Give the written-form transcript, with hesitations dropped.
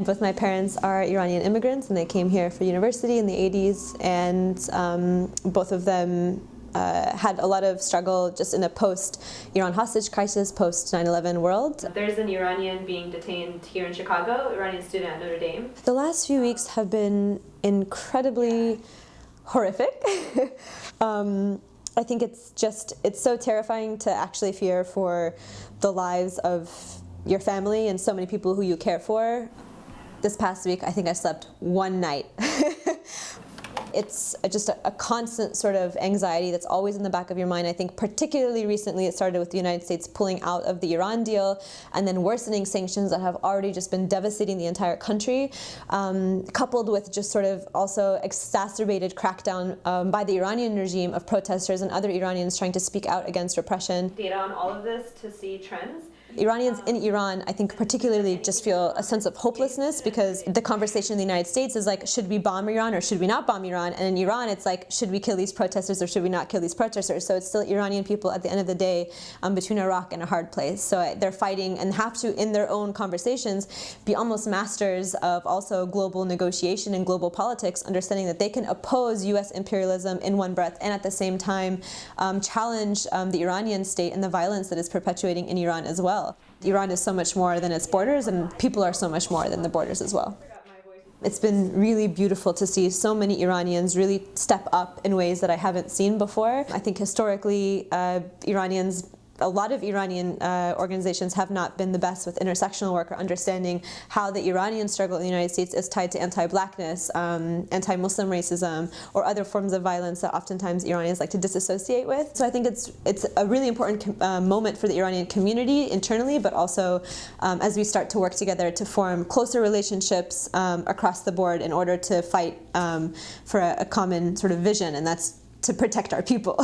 Both my parents are Iranian immigrants, and they came here for university in the 80s, and both of them had a lot of struggle just in a post-Iran hostage crisis, post-9/11 world. There's an Iranian being detained here in Chicago, Iranian student at Notre Dame. The last few weeks have been incredibly horrific. I think it's so terrifying to actually fear for the lives of your family and so many people who you care for. This past week, I think I slept one night. It's just a constant sort of anxiety that's always in the back of your mind. I think particularly recently it started with the United States pulling out of the Iran deal and then worsening sanctions that have already just been devastating the entire country, coupled with just sort of also exacerbated crackdown by the Iranian regime of protesters and other Iranians trying to speak out against repression. Data on all of this to see trends. Iranians in Iran, I think, particularly just feel a sense of hopelessness because the conversation in the United States is like, should we bomb Iran or should we not bomb Iran? And in Iran, it's like, should we kill these protesters or should we not kill these protesters? So it's still Iranian people at the end of the day between a rock and a hard place. So they're fighting and have to, in their own conversations, be almost masters of also global negotiation and global politics, understanding that they can oppose U.S. imperialism in one breath and at the same time challenge the Iranian state and the violence that is perpetuating in Iran as well. Iran is so much more than its borders, and people are so much more than the borders as well. It's been really beautiful to see so many Iranians really step up in ways that I haven't seen before. I think historically, a lot of Iranian organizations have not been the best with intersectional work or understanding how the Iranian struggle in the United States is tied to anti-blackness, anti-Muslim racism, or other forms of violence that oftentimes Iranians like to disassociate with. So I think it's a really important moment for the Iranian community internally, but also as we start to work together to form closer relationships across the board in order to fight for a common sort of vision, and that's to protect our people.